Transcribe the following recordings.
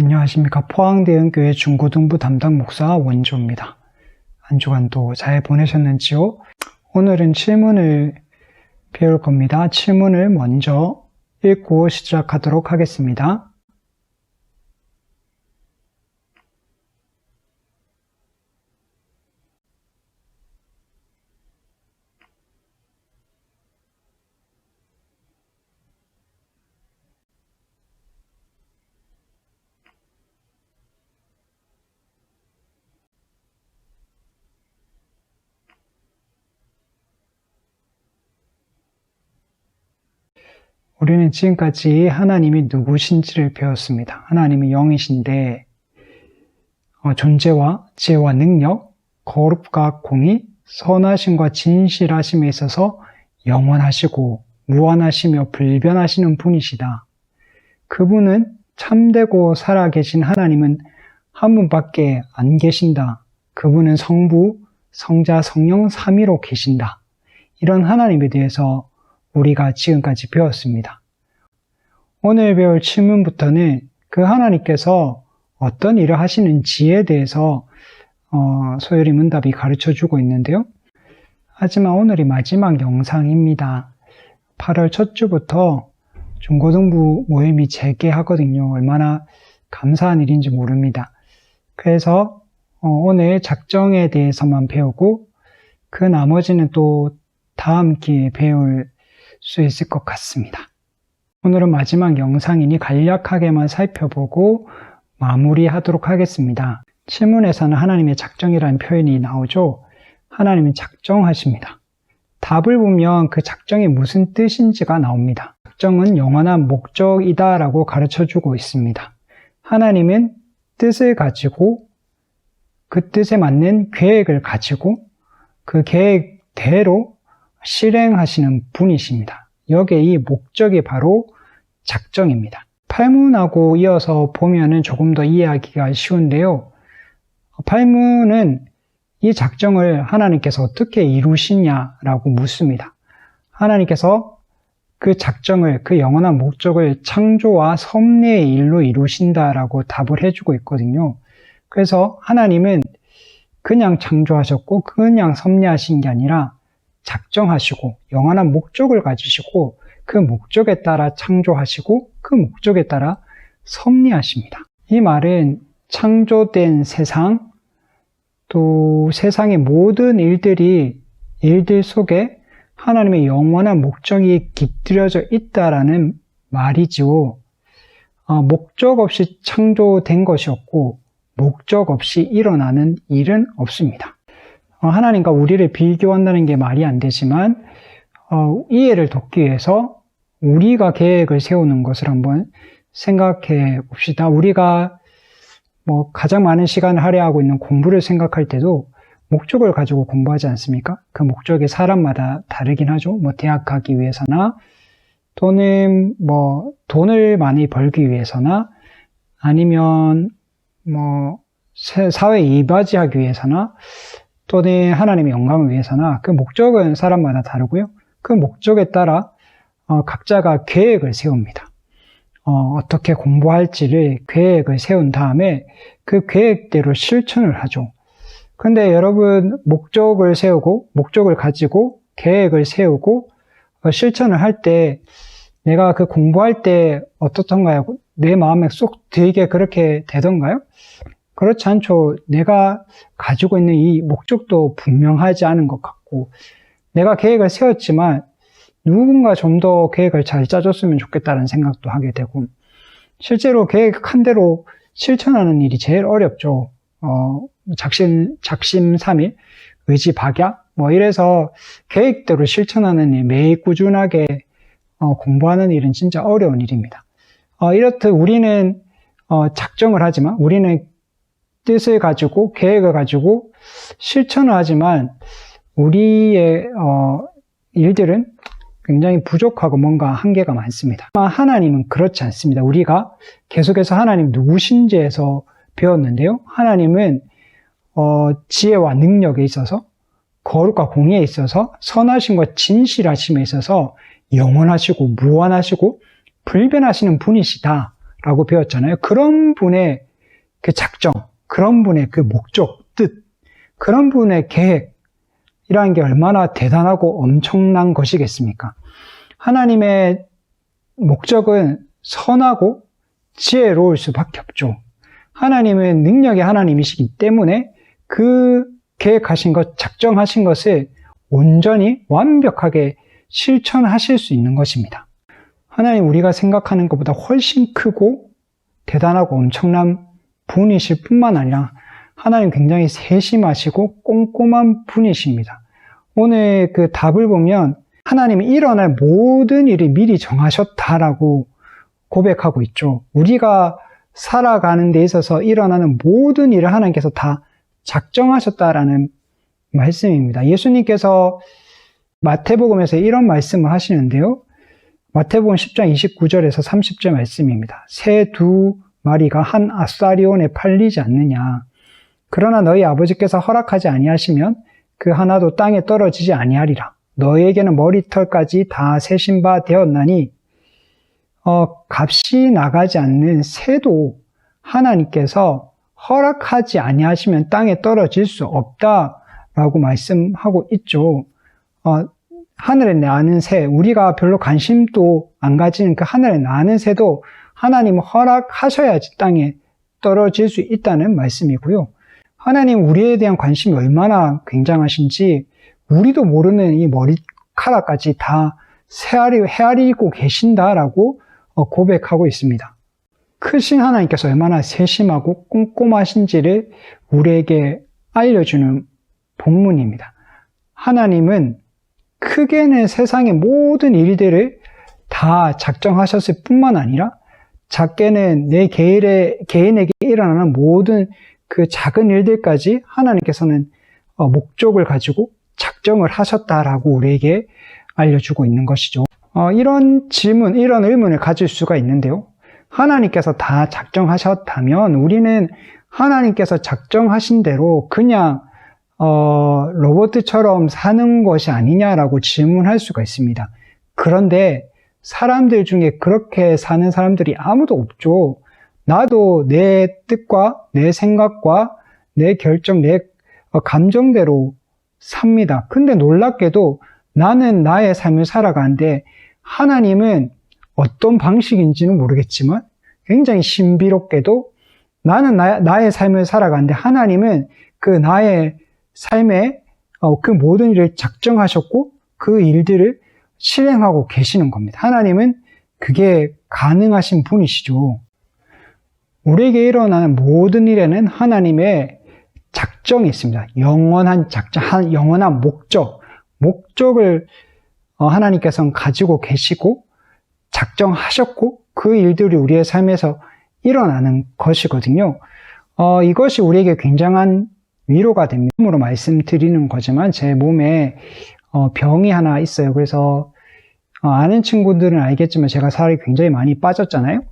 안녕하십니까. 포항대형교회 중고등부 담당 목사 원조입니다. 한 주간도 잘 보내셨는지요? 오늘은 칠문을 배울 겁니다. 칠문을 먼저 읽고 시작하도록 하겠습니다. 우리는 지금까지 하나님이 누구신지를 배웠습니다. 하나님이 영이신데 존재와 지혜와 능력, 거룩과 공의, 선하심과 진실하심에 있어서 영원하시고 무한하시며 불변하시는 분이시다. 그분은 참되고 살아계신 하나님은 한 분밖에 안 계신다. 그분은 성부, 성자, 성령 삼위로 계신다. 이런 하나님에 대해서 우리가 지금까지 배웠습니다. 오늘 배울 칠문부터는 그 하나님께서 어떤 일을 하시는지에 대해서 소요리 문답이 가르쳐주고 있는데요. 하지만 오늘이 마지막 영상입니다. 8월 첫 주부터 중고등부 모임이 재개하거든요. 얼마나 감사한 일인지 모릅니다. 그래서 오늘 작정에 대해서만 배우고 그 나머지는 또 다음 기회에 배울 수 있을 것 같습니다. 오늘은 마지막 영상이니 간략하게만 살펴보고 마무리하도록 하겠습니다. 칠문에서는 하나님의 작정이라는 표현이 나오죠. 하나님이 작정하십니다. 답을 보면 그 작정이 무슨 뜻인지가 나옵니다. 작정은 영원한 목적이다 라고 가르쳐주고 있습니다. 하나님은 뜻을 가지고 그 뜻에 맞는 계획을 가지고 그 계획대로 실행하시는 분이십니다. 여기에 이 목적이 바로 작정입니다. 8문하고 이어서 보면은 조금 더 이해하기가 쉬운데요. 8문은 이 작정을 하나님께서 어떻게 이루시냐라고 묻습니다. 하나님께서 그 작정을, 그 영원한 목적을 창조와 섭리의 일로 이루신다라고 답을 해주고 있거든요. 그래서 하나님은 그냥 창조하셨고 그냥 섭리하신 게 아니라 작정하시고 영원한 목적을 가지시고 그 목적에 따라 창조하시고 그 목적에 따라 섭리하십니다. 이 말은 창조된 세상, 또 세상의 모든 일들 속에 하나님의 영원한 목적이 깃들여져 있다라는 말이죠. 목적 없이 창조된 것이 없고 목적 없이 일어나는 일은 없습니다. 하나님과 우리를 비교한다는 게 말이 안 되지만 이해를 돕기 위해서 우리가 계획을 세우는 것을 한번 생각해 봅시다. 우리가 가장 많은 시간을 할애하고 있는 공부를 생각할 때도 목적을 가지고 공부하지 않습니까? 그 목적이 사람마다 다르긴 하죠. 대학 가기 위해서나 또는 돈을 많이 벌기 위해서나 아니면 사회에 이바지하기 위해서나 또는 하나님의 영광을 위해서나 그 목적은 사람마다 다르고요. 그 목적에 따라 각자가 계획을 세웁니다. 어떻게 공부할지를 계획을 세운 다음에 그 계획대로 실천을 하죠. 근데 여러분 목적을 세우고 목적을 가지고 계획을 세우고 실천을 할 때 내가 그 공부할 때 어떻던가요? 내 마음에 쏙 들게 그렇게 되던가요? 그렇지 않죠. 내가 가지고 있는 이 목적도 분명하지 않은 것 같고 내가 계획을 세웠지만 누군가 좀 더 계획을 잘 짜줬으면 좋겠다는 생각도 하게 되고 실제로 계획한 대로 실천하는 일이 제일 어렵죠. 작심삼일, 의지박약 이래서 계획대로 실천하는 일, 매일 꾸준하게 공부하는 일은 진짜 어려운 일입니다. 이렇듯 우리는 작정을 하지만 우리는 뜻을 가지고 계획을 가지고 실천을 하지만 우리의 일들은 굉장히 부족하고 뭔가 한계가 많습니다. 하나님은 그렇지 않습니다. 우리가 계속해서 하나님 누구신지에서 배웠는데요. 하나님은 지혜와 능력에 있어서 거룩과 공의에 있어서 선하심과 진실하심에 있어서 영원하시고 무한하시고 불변하시는 분이시다 라고 배웠잖아요. 그런 분의 그 작정, 그런 분의 그 목적, 뜻, 그런 분의 계획이라는 게 얼마나 대단하고 엄청난 것이겠습니까? 하나님의 목적은 선하고 지혜로울 수밖에 없죠. 하나님은 능력의 하나님이시기 때문에 그 계획하신 것, 작정하신 것을 온전히 완벽하게 실천하실 수 있는 것입니다. 하나님 우리가 생각하는 것보다 훨씬 크고 대단하고 엄청난 분이실 뿐만 아니라 하나님 굉장히 세심하시고 꼼꼼한 분이십니다. 오늘 그 답을 보면 하나님이 일어날 모든 일을 미리 정하셨다라고 고백하고 있죠. 우리가 살아가는 데 있어서 일어나는 모든 일을 하나님께서 다 작정하셨다라는 말씀입니다. 예수님께서 마태복음에서 이런 말씀을 하시는데요. 마태복음 10장 29절에서 30절 말씀입니다. 새 두 마리가 한 아사리온에 팔리지 않느냐. 그러나 너희 아버지께서 허락하지 아니하시면 그 하나도 땅에 떨어지지 아니하리라. 너희에게는 머리털까지 다 세신 바 되었나니 값이 나가지 않는 새도 하나님께서 허락하지 아니하시면 땅에 떨어질 수 없다라고 말씀하고 있죠. 하늘에 나는 새, 우리가 별로 관심도 안 가지는 그 하늘에 나는 새도 하나님 허락하셔야지 땅에 떨어질 수 있다는 말씀이고요. 하나님 우리에 대한 관심이 얼마나 굉장하신지 우리도 모르는 이 머리카락까지 다 헤아리고 계신다라고 고백하고 있습니다. 크신 하나님께서 얼마나 세심하고 꼼꼼하신지를 우리에게 알려주는 본문입니다. 하나님은 크게는 세상의 모든 일들을 다 작정하셨을 뿐만 아니라 작게는 내 개인에게 일어나는 모든 그 작은 일들까지 하나님께서는 목적을 가지고 작정을 하셨다라고 우리에게 알려주고 있는 것이죠. 이런 질문, 이런 의문을 가질 수가 있는데요. 하나님께서 다 작정하셨다면 우리는 하나님께서 작정하신 대로 그냥 로봇처럼 사는 것이 아니냐라고 질문할 수가 있습니다. 그런데 사람들 중에 그렇게 사는 사람들이 아무도 없죠. 나도 내 뜻과 내 생각과 내 결정, 내 감정대로 삽니다. 근데 놀랍게도 나는 나의 삶을 살아가는데 하나님은 어떤 방식인지는 모르겠지만 굉장히 신비롭게도 나는 나의 삶을 살아가는데 하나님은 그 나의 삶에 그 모든 일을 작정하셨고 그 일들을 실행하고 계시는 겁니다. 하나님은 그게 가능하신 분이시죠. 우리에게 일어나는 모든 일에는 하나님의 작정이 있습니다. 영원한 작정, 영원한 목적을 하나님께서는 가지고 계시고 작정하셨고 그 일들이 우리의 삶에서 일어나는 것이거든요. 이것이 우리에게 굉장한 위로가 됩니다. 으로 말씀드리는 거지만 제 몸에 병이 하나 있어요. 그래서 아는 친구들은 알겠지만 제가 살이 굉장히 많이 빠졌잖아요.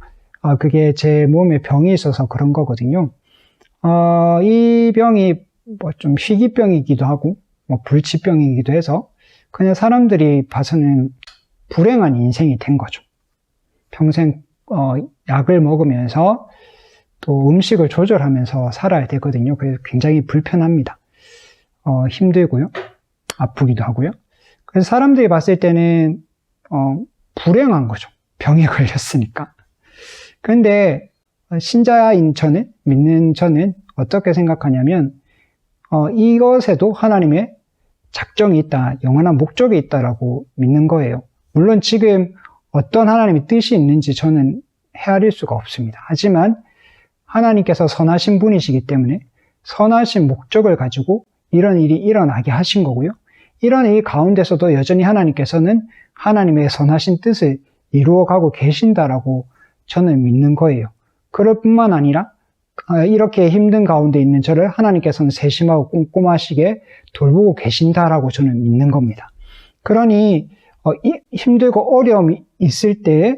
그게 제 몸에 병이 있어서 그런 거거든요. 이 병이 좀 희귀병이기도 하고 불치병이기도 해서 그냥 사람들이 봐서는 불행한 인생이 된 거죠. 평생 약을 먹으면서 또 음식을 조절하면서 살아야 되거든요. 그래서 굉장히 불편합니다. 힘들고요. 아프기도 하고요. 그래서 사람들이 봤을 때는 불행한 거죠. 병에 걸렸으니까. 그런데 신자인 저는, 믿는 저는 어떻게 생각하냐면 이것에도 하나님의 작정이 있다, 영원한 목적이 있다라고 믿는 거예요. 물론 지금 어떤 하나님의 뜻이 있는지 저는 헤아릴 수가 없습니다. 하지만 하나님께서 선하신 분이시기 때문에 선하신 목적을 가지고 이런 일이 일어나게 하신 거고요. 이런 일 가운데서도 여전히 하나님께서는 하나님의 선하신 뜻을 이루어가고 계신다라고 저는 믿는 거예요. 그럴 뿐만 아니라 이렇게 힘든 가운데 있는 저를 하나님께서는 세심하고 꼼꼼하시게 돌보고 계신다라고 저는 믿는 겁니다. 그러니 힘들고 어려움이 있을 때에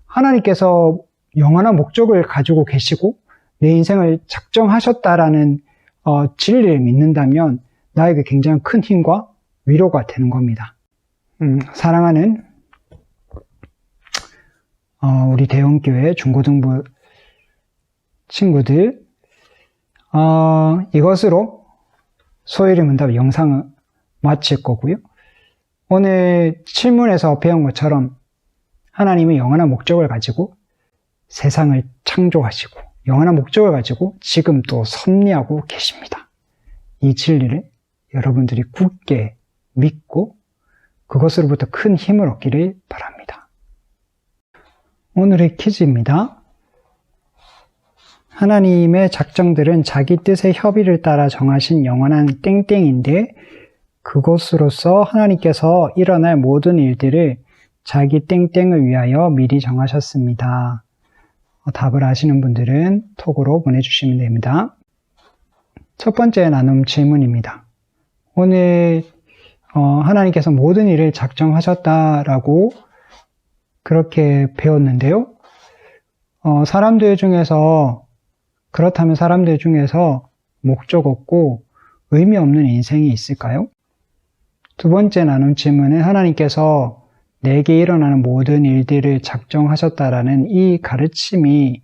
하나님께서 영원한 목적을 가지고 계시고 내 인생을 작정하셨다라는 진리를 믿는다면 나에게 굉장히 큰 힘과 위로가 되는 겁니다. 사랑하는 우리 대원교회 중고등부 친구들, 이것으로 소요리 문답 영상을 마칠 거고요. 오늘 질문에서 배운 것처럼 하나님은 영원한 목적을 가지고 세상을 창조하시고 영원한 목적을 가지고 지금 또 섭리하고 계십니다. 이 진리를 여러분들이 굳게 믿고 그것으로부터 큰 힘을 얻기를 바랍니다. 오늘의 퀴즈입니다. 하나님의 작정들은 자기 뜻의 협의를 따라 정하신 영원한 땡땡인데 그것으로서 하나님께서 일어날 모든 일들을 자기 땡땡을 위하여 미리 정하셨습니다. 답을 아시는 분들은 톡으로 보내주시면 됩니다. 첫 번째 나눔 질문입니다. 오늘 하나님께서 모든 일을 작정하셨다라고 그렇게 배웠는데요. 그렇다면 사람들 중에서 목적 없고 의미 없는 인생이 있을까요? 두 번째 나눔 질문은 하나님께서 내게 일어나는 모든 일들을 작정하셨다라는 이 가르침이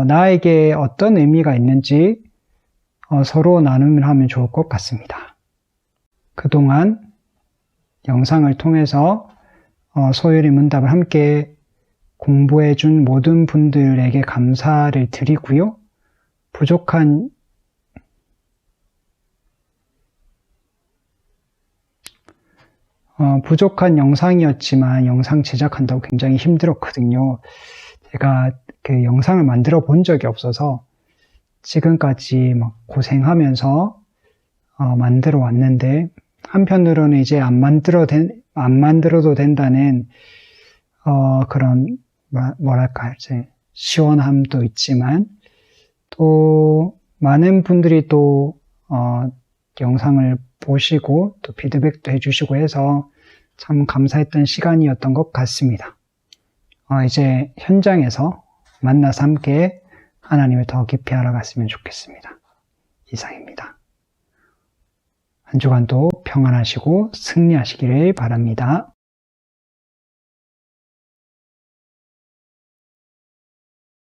나에게 어떤 의미가 있는지 서로 나눔을 하면 좋을 것 같습니다. 그동안 영상을 통해서 소요리 문답을 함께 공부해 준 모든 분들에게 감사를 드리고요. 부족한 영상이었지만 영상 제작한다고 굉장히 힘들었거든요. 제가 그 영상을 만들어 본 적이 없어서 지금까지 막 고생하면서 만들어 왔는데 한편으로는 이제 안 만들어도 된다는 그런 뭐랄까 이제 시원함도 있지만 또 많은 분들이 또 영상을 보시고 또 피드백도 해주시고 해서 참 감사했던 시간이었던 것 같습니다. 이제 현장에서 만나서 함께 하나님을 더 깊이 알아갔으면 좋겠습니다. 이상입니다. 한 주간도 평안하시고 승리하시기를 바랍니다.